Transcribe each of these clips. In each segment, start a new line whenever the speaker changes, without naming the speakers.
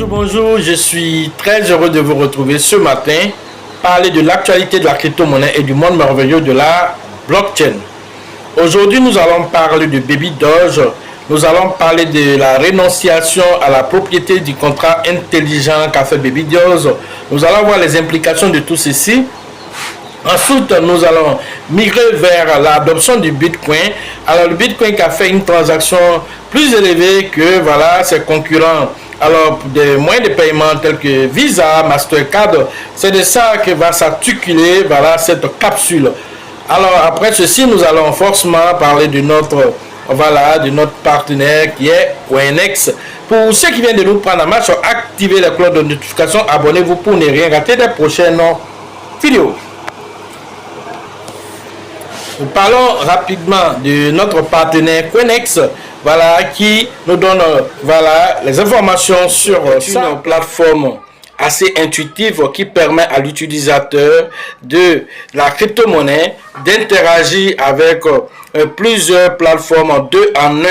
Bonjour, je suis très heureux de vous retrouver ce matin, parler de l'actualité de la crypto-monnaie et du monde merveilleux de la blockchain. Aujourd'hui, nous allons parler de Baby Doge, nous allons parler de la rénonciation à la propriété du contrat intelligent qu'a fait Baby Doge. Nous allons voir les implications de tout ceci. Ensuite, nous allons migrer vers l'adoption du Bitcoin. Alors, le Bitcoin qui a fait une transaction plus élevée que ses concurrents. Alors, des moyens de paiement tels que Visa, Mastercard, c'est de ça que va s'articuler cette capsule. Alors, après ceci, nous allons forcément parler de notre partenaire qui est Coinex. Pour ceux qui viennent de nous prendre en marche, activez la cloche de notification, abonnez-vous pour ne rien rater des prochaines vidéos. Nous parlons rapidement de notre partenaire Coinex, qui nous donne les informations sur une plateforme assez intuitive qui permet à l'utilisateur de la crypto-monnaie d'interagir avec plusieurs plateformes en 2 en 1.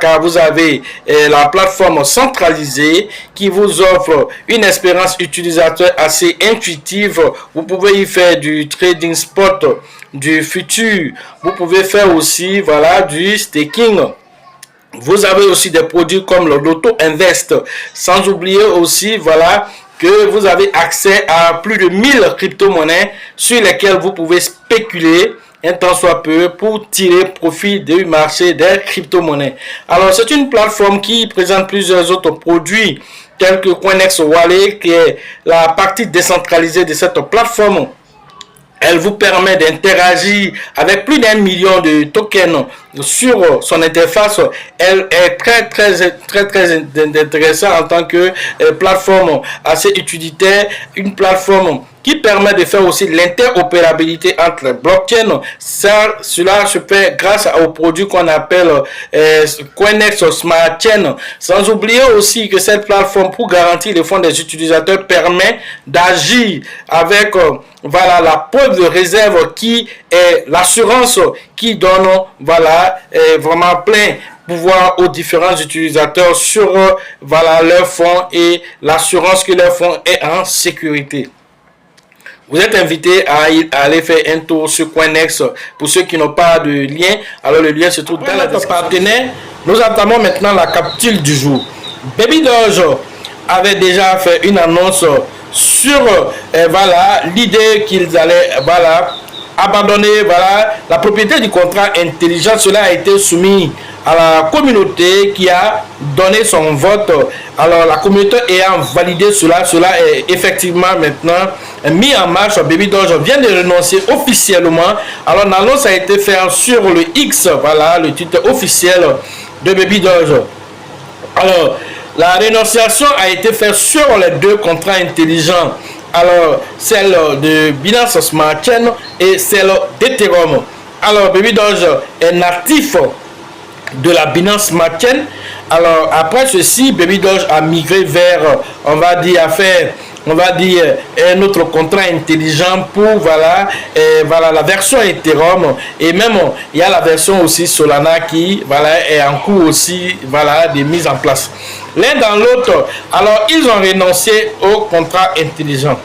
Car vous avez la plateforme centralisée qui vous offre une expérience utilisateur assez intuitive. Vous pouvez y faire du trading spot, du futur. Vous pouvez faire aussi du staking. Vous avez aussi des produits comme le Loto Invest, sans oublier aussi que vous avez accès à plus de 1000 crypto-monnaies sur lesquelles vous pouvez spéculer un temps soit peu pour tirer profit du marché des crypto-monnaies. Alors, c'est une plateforme qui présente plusieurs autres produits tels que Coinex Wallet, qui est la partie décentralisée de cette plateforme. Elle vous permet d'interagir avec plus d'1 million de tokens sur son interface. Elle est très intéressante en tant que plateforme assez utilitaire, une plateforme qui permet de faire aussi l'interopérabilité entre les blockchains. Cela se fait grâce aux produits qu'on appelle Coinex Smart Chain. Sans oublier aussi que cette plateforme, pour garantir les fonds des utilisateurs, permet d'agir avec la preuve de réserve qui est l'assurance qui donne vraiment plein pouvoir aux différents utilisateurs sur leurs fonds et l'assurance que leur fonds est en sécurité. Vous êtes invité à aller faire un tour sur Coinex pour ceux qui n'ont pas de lien. Alors le lien se trouve dans la description. Partenaire, nous entamons maintenant la capsule du jour. Baby Doge avait déjà fait une annonce sur l'idée qu'ils allaient abandonner la propriété du contrat intelligent. Cela a été soumis à la communauté qui a donné son vote. Alors la communauté ayant validé cela est effectivement maintenant mis en marche. Baby Doge vient de renoncer officiellement. Alors l'annonce a été faite sur le X, le titre officiel de Baby Doge. Alors la rénonciation a été faite sur les 2 contrats intelligents. Alors celle de Binance Smart Chain et celle d'Ethereum. Alors Baby Doge est natif de la Binance Smart Chain. Alors après ceci, Baby Doge a migré vers un autre contrat intelligent pour la version Ethereum, et même il y a la version aussi Solana qui est en cours aussi de mise en place. L'un dans l'autre, alors ils ont renoncé au contrat intelligent.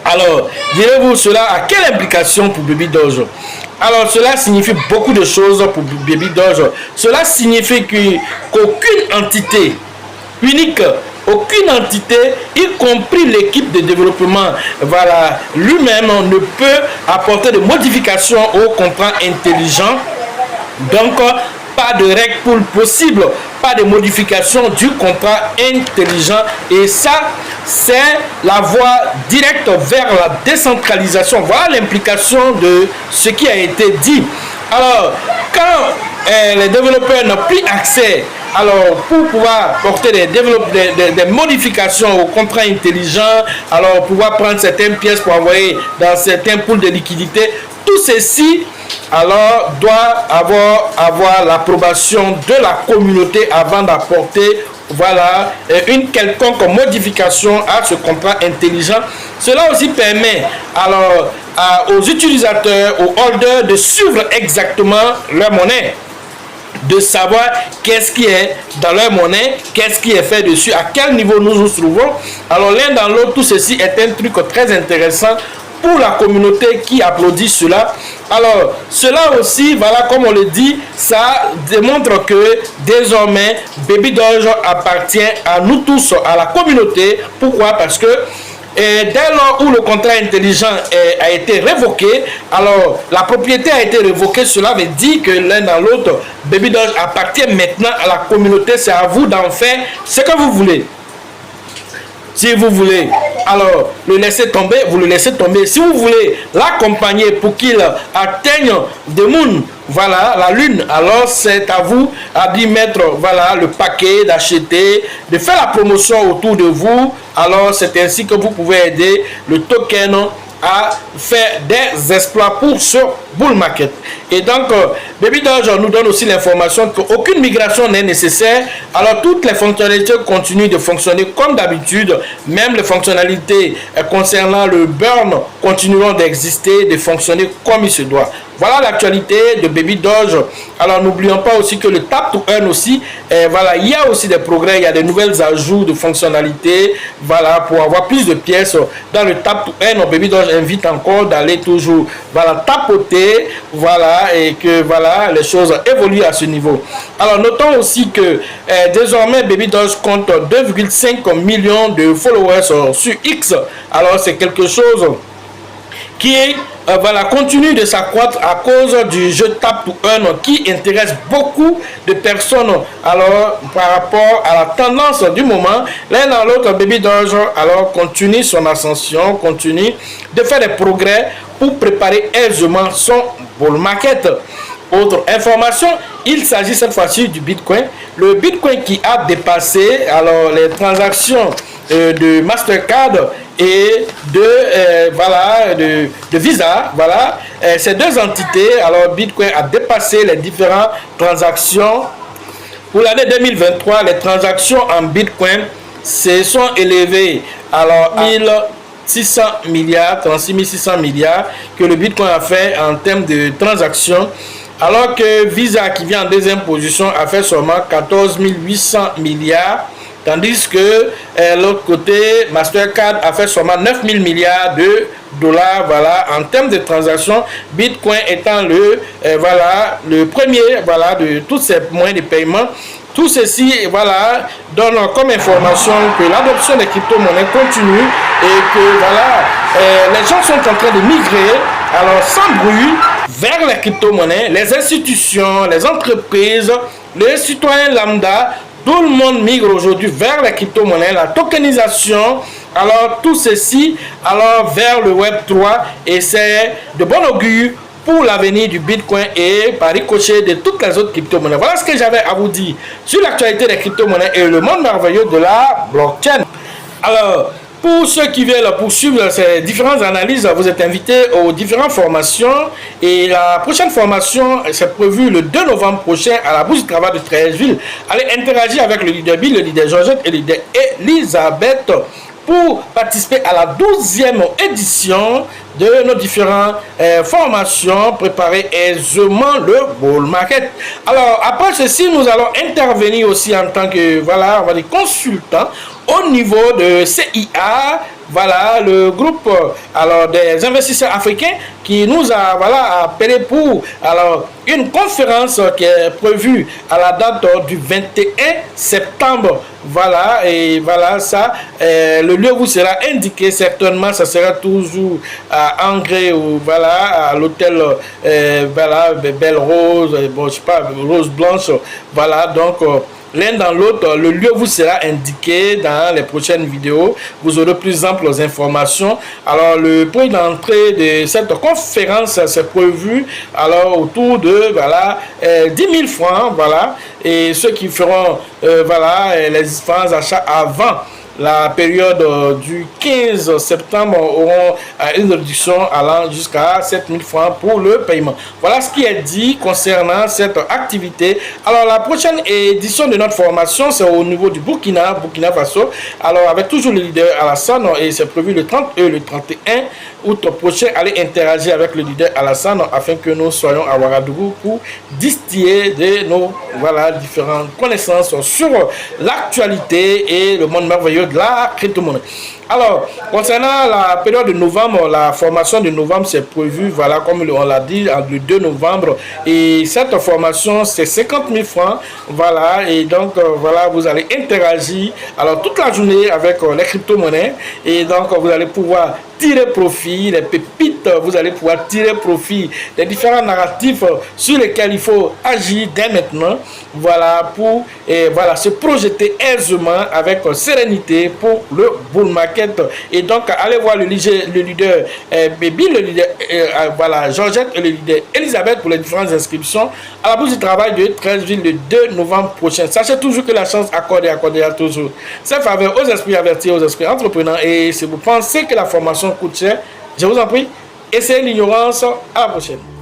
Alors direz-vous, cela a quelle implication pour Baby Doge? Alors cela signifie beaucoup de choses pour Baby Doge. Cela signifie qu'aucune entité unique, aucune entité, y compris l'équipe de développement, lui-même ne peut apporter de modifications au contrat intelligent. Donc, pas de règles possible, pas de modification du contrat intelligent. Et ça, c'est la voie directe vers la décentralisation. Voilà l'implication de ce qui a été dit. Alors, quand les développeurs n'ont plus accès, alors pour pouvoir porter des modifications au contrat intelligent, alors pouvoir prendre certaines pièces pour envoyer dans certains pools de liquidités, tout ceci alors doit avoir l'approbation de la communauté avant d'apporter une quelconque modification à ce contrat intelligent. Cela aussi permet alors aux utilisateurs, aux holders de suivre exactement leur monnaie. de savoir qu'est-ce qui est dans leur monnaie, qu'est-ce qui est fait dessus, à quel niveau nous nous trouvons. Alors l'un dans l'autre, tout ceci est un truc très intéressant pour la communauté qui applaudit cela. Alors cela aussi, voilà, comme on le dit, ça démontre que désormais Baby Doge appartient à nous tous, à la communauté. Pourquoi? Parce que dès lors où le contrat intelligent a été révoqué, alors la propriété a été révoquée, cela veut dire que l'un dans l'autre, Baby Doge appartient maintenant à la communauté. C'est à vous d'en faire ce que vous voulez. Si vous voulez alors le laisser tomber, vous le laissez tomber. Si vous voulez l'accompagner pour qu'il atteigne the moon, voilà, la lune, alors c'est à vous d'y mettre, voilà, le paquet, d'acheter, de faire la promotion autour de vous. Alors c'est ainsi que vous pouvez aider le token à faire des exploits pour ce bull market. Et donc Baby Doge nous donne aussi l'information qu'aucune migration n'est nécessaire. Alors toutes les fonctionnalités continuent de fonctionner comme d'habitude. Même les fonctionnalités concernant le burn continueront d'exister, de fonctionner comme il se doit. Voilà l'actualité de Baby Doge. Alors n'oublions pas aussi que le tap to earn aussi, voilà, il y a aussi des progrès, il y a de nouvelles ajouts de fonctionnalités, voilà, pour avoir plus de pièces dans le tap to earn. Baby Doge invite encore d'aller toujours, voilà, tapoter, voilà, et que voilà, les choses évoluent à ce niveau. Alors notons aussi que désormais Baby Doge compte 2,5 millions de followers sur X. Alors c'est quelque chose qui voilà, continue de s'accroître à cause du jeu Tap to Earn qui intéresse beaucoup de personnes. Alors par rapport à la tendance du moment, l'un dans l'autre, Baby Doge alors continue son ascension, continue de faire des progrès pour préparer aisément son bull market. Autre information, il s'agit cette fois-ci du Bitcoin. Le Bitcoin qui a dépassé alors les transactions de Mastercard et de voilà de Visa, voilà, ces deux entités. Alors Bitcoin a dépassé les différentes transactions. Pour l'année 2023, les transactions en Bitcoin se sont élevées alors à 600 milliards, 36 600 milliards que le Bitcoin a fait en termes de transactions. Alors que Visa, qui vient en deuxième position, a fait seulement 14 800 milliards. Tandis que l'autre côté, Mastercard a fait seulement 9 000 milliards de dollars. Voilà, en termes de transactions, Bitcoin étant voilà, le premier, voilà, de tous ces moyens de paiement. Tout ceci, voilà, donne comme information que l'adoption des crypto-monnaies continue et que voilà, les gens sont en train de migrer, alors sans bruit, vers les crypto-monnaies. Les institutions, les entreprises, les citoyens lambda, tout le monde migre aujourd'hui vers les crypto-monnaies, la tokenisation. Alors tout ceci, alors vers le Web 3, et c'est de bon augure pour l'avenir du Bitcoin et par ricochet de toutes les autres crypto-monnaies. Voilà ce que j'avais à vous dire sur l'actualité des crypto-monnaies et le monde merveilleux de la blockchain. Alors, pour ceux qui veulent poursuivre ces différentes analyses, vous êtes invités aux différentes formations. Et la prochaine formation, c'est prévu le 2 novembre prochain à la Bourse du Travail de Treichville. Allez interagir avec le leader Bill, le leader Georgette et le leader Elisabeth pour participer à la 12e édition de nos différentes formations, préparer aisément le bull market. Alors, après ceci, nous allons intervenir aussi en tant que, voilà, on va dire consultant au niveau de CIA, voilà, le groupe alors des investisseurs africains qui nous a voilà appelé pour alors une conférence qui est prévue à la date du 21 septembre. Voilà, et voilà ça, le lieu vous sera indiqué certainement, ça sera toujours à Angers ou voilà à l'hôtel voilà Belle Rose, bon je sais pas, Rose Blanche, voilà donc l'un dans l'autre, le lieu vous sera indiqué dans les prochaines vidéos. Vous aurez plus amples informations. Alors, le prix d'entrée de cette conférence, c'est prévu alors autour de voilà 10 000 francs. Voilà. Et ceux qui feront voilà les différents achats avant la période du 15 septembre auront une réduction allant jusqu'à 7 000 francs pour le paiement. Voilà ce qui est dit concernant cette activité. Alors la prochaine édition de notre formation, c'est au niveau du Burkina Faso. Alors avec toujours le leader Alassane, et c'est prévu le 30 et le 31 août prochain, aller interagir avec le leader Alassane afin que nous soyons à Ouagadougou pour distiller de nos différentes connaissances sur l'actualité et le monde merveilleux de la crypto-monnaie. Alors, concernant la période de novembre, la formation de novembre, c'est prévu, comme on l'a dit, le 2 novembre. Et cette formation, c'est 50 000 francs. Et donc, vous allez interagir alors toute la journée avec les crypto-monnaies. Et donc, vous allez pouvoir tirer profit, les pépites, vous allez pouvoir tirer profit des différents narratifs sur lesquels il faut agir dès maintenant, pour se projeter aisément avec sérénité pour le bull market. Et donc, allez voir le leader Baby, le leader Georgette et le leader Elisabeth pour les différentes inscriptions à la bourse du travail de 13 villes le 2 novembre prochain. Sachez toujours que la chance accordée à toujours. C'est faveur aux esprits avertis, aux esprits entrepreneurs. Et si vous pensez que la formation coûte cher, je vous en prie, essayez l'ignorance. À la prochaine.